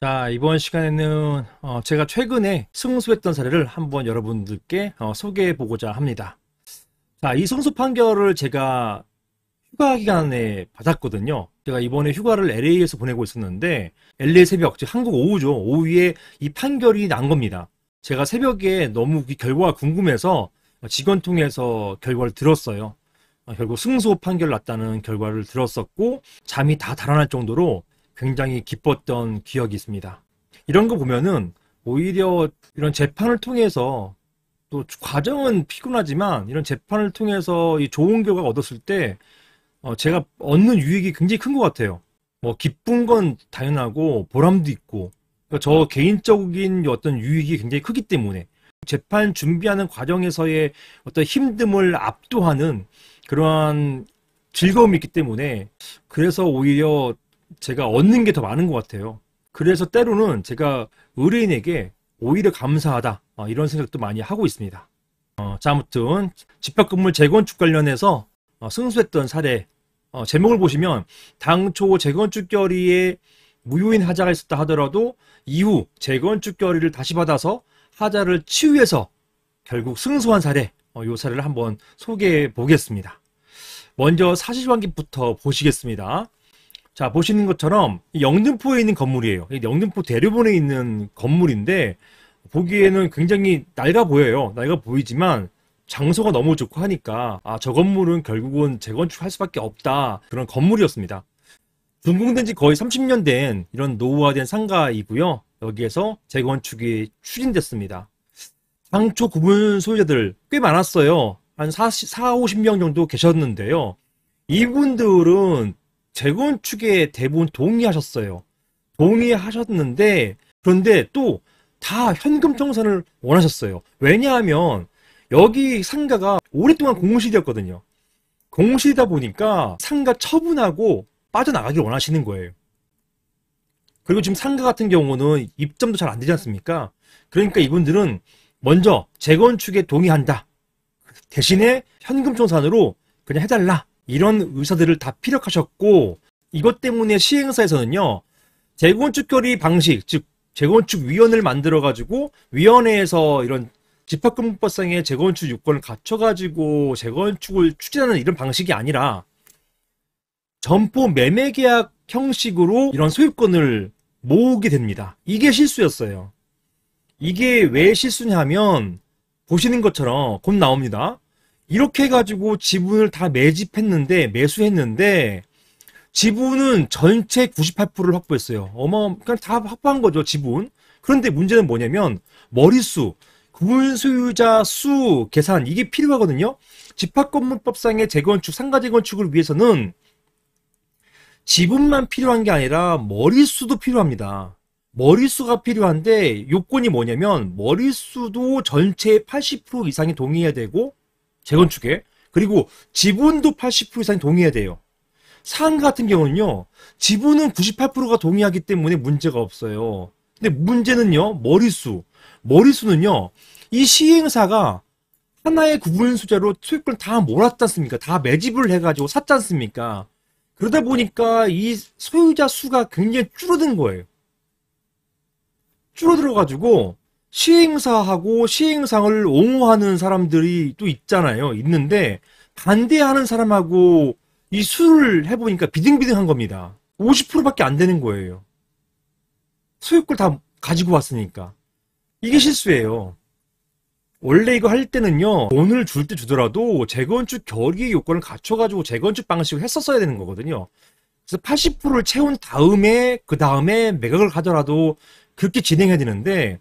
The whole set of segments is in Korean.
자, 이번 시간에는 제가 최근에 승소했던 사례를 한번 여러분들께 소개해 보고자 합니다. 자, 이 승소 판결을 제가 휴가 기간에 받았거든요. 제가 이번에 휴가를 LA에서 보내고 있었는데 LA 새벽, 즉 한국 오후죠. 오후에 이 판결이 난 겁니다. 제가 새벽에 너무 그 결과가 궁금해서 직원 통해서 결과를 들었어요. 결국 승소 판결 났다는 결과를 들었었고 잠이 다 달아날 정도로 굉장히 기뻤던 기억이 있습니다. 이런 거 보면은 오히려 이런 재판을 통해서 또 과정은 피곤하지만 이런 재판을 통해서 이 좋은 결과가 얻었을 때 제가 얻는 유익이 굉장히 큰 것 같아요. 뭐 기쁜 건 당연하고 보람도 있고 그러니까 저 개인적인 어떤 유익이 굉장히 크기 때문에 재판 준비하는 과정에서의 어떤 힘듦을 압도하는 그러한 즐거움이 있기 때문에 그래서 오히려 제가 얻는 게 더 많은 것 같아요. 그래서 때로는 제가 의뢰인에게 오히려 감사하다 이런 생각도 많이 하고 있습니다. 자, 아무튼 집합건물 재건축 관련해서 승소했던 사례 제목을 보시면 당초 재건축 결의에 무효인 하자가 있었다 하더라도 이후 재건축 결의를 다시 받아서 하자를 치유해서 결국 승소한 사례 이 사례를 한번 소개해 보겠습니다. 먼저 사실관계부터 보시겠습니다. 자, 보시는 것처럼 영등포에 있는 건물이에요. 영등포 대로변에 있는 건물인데 보기에는 굉장히 낡아 보여요. 낡아 보이지만 장소가 너무 좋고 하니까 저 건물은 결국은 재건축할 수밖에 없다. 그런 건물이었습니다. 준공된 지 거의 30년 된 이런 노후화된 상가이고요. 여기에서 재건축이 추진됐습니다. 당초 구분 소유자들 꽤 많았어요. 한 50명 정도 계셨는데요. 이분들은 재건축에 대부분 동의하셨어요. 동의하셨는데 그런데 또 다 현금 청산을 원하셨어요. 왜냐하면 여기 상가가 오랫동안 공실이었거든요. 공실이다 보니까 상가 처분하고 빠져나가길 원하시는 거예요. 그리고 지금 상가 같은 경우는 입점도 잘 안 되지 않습니까? 그러니까 이분들은 먼저 재건축에 동의한다. 대신에 현금 청산으로 그냥 해달라. 이런 의사들을 다 피력하셨고 이것 때문에 시행사에서는요. 재건축 결의 방식, 즉 재건축위원회를 만들어가지고 위원회에서 이런 집합건물법상의 재건축 요건을 갖춰가지고 재건축을 추진하는 이런 방식이 아니라 점포 매매계약 형식으로 이런 소유권을 모으게 됩니다. 이게 실수였어요. 이게 왜 실수냐면 보시는 것처럼 곧 나옵니다. 이렇게 해가지고 지분을 다 매수했는데 지분은 전체 98%를 확보했어요. 그냥 다 확보한 거죠, 지분. 그런데 문제는 뭐냐면 머릿수, 구분 소유자 수 계산 이게 필요하거든요. 집합건물법상의 재건축, 상가 재건축을 위해서는 지분만 필요한 게 아니라 머릿수도 필요합니다. 머릿수가 필요한데 요건이 뭐냐면 머릿수도 전체의 80% 이상이 동의해야 되고 재건축에 그리고 지분도 80% 이상이 동의해야 돼요. 상가 같은 경우는요. 지분은 98%가 동의하기 때문에 문제가 없어요. 근데 문제는요. 머릿수는요. 이 시행사가 하나의 구분 수자로 소유권을 다 몰았지 않습니까? 다 매집을 해가지고 샀지 않습니까? 그러다 보니까 이 소유자 수가 굉장히 줄어든 거예요. 줄어들어가지고 시행사하고 시행상을 옹호하는 사람들이 또 있는데 반대하는 사람하고 이 수를 해보니까 비등비등한 겁니다. 50%밖에 안 되는 거예요. 소유권 다 가지고 왔으니까. 이게 실수예요. 원래 이거 할 때는요, 돈을 줄 때 주더라도 재건축 결의 요건을 갖춰가지고 재건축 방식을 했었어야 되는 거거든요. 그래서 80%를 채운 다음에, 그 다음에 매각을 하더라도 그렇게 진행해야 되는데,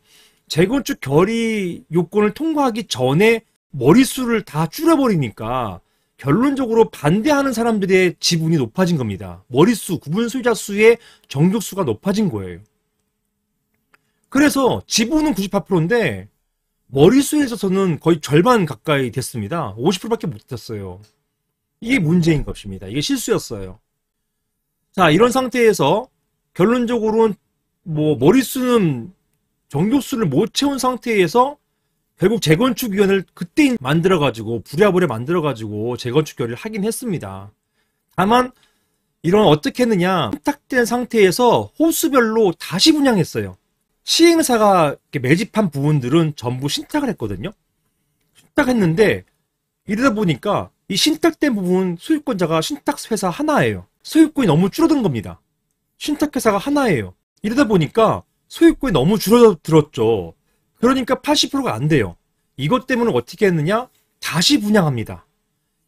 재건축 결의 요건을 통과하기 전에 머릿수를 다 줄여버리니까, 결론적으로 반대하는 사람들의 지분이 높아진 겁니다. 머릿수, 구분 소유자 수의 정족수가 높아진 거예요. 그래서 지분은 98%인데 머릿수에 있어서는 거의 절반 가까이 됐습니다. 50%밖에 못 됐어요. 이게 문제인 것입니다. 이게 실수였어요. 자, 이런 상태에서 결론적으로는 머릿수는 정족수를 못 채운 상태에서 결국 재건축위원회를 그때 만들어가지고 부랴부랴 만들어가지고 재건축 결의를 하긴 했습니다. 다만 이런 어떻게 했느냐, 신탁된 상태에서 호수별로 다시 분양했어요. 시행사가 매집한 부분들은 전부 신탁을 했거든요. 신탁했는데 이러다 보니까 이 신탁된 부분 소유권자가 신탁회사 하나예요. 소유권이 너무 줄어든 겁니다. 신탁회사가 하나예요. 이러다 보니까 소유권이 너무 줄어들었죠. 그러니까 80%가 안 돼요. 이것 때문에 어떻게 했느냐? 다시 분양합니다.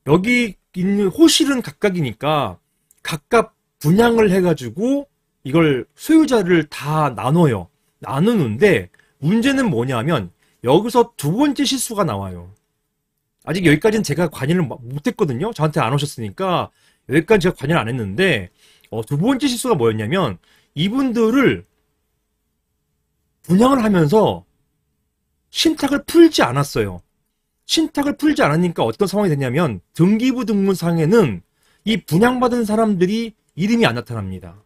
여기 있는 호실은 각각이니까 각각 분양을 해가지고 이걸 소유자를 다 나눠요. 나누는데 문제는 뭐냐면 여기서 두 번째 실수가 나와요. 아직 여기까지는 제가 관여를 못했거든요. 저한테 안 오셨으니까 여기까지 제가 관여를 안 했는데 두 번째 실수가 뭐였냐면 이분들을 분양을 하면서 신탁을 풀지 않았어요. 신탁을 풀지 않으니까 어떤 상황이 됐냐면 등기부 등본상에는 이 분양받은 사람들이 이름이 안 나타납니다.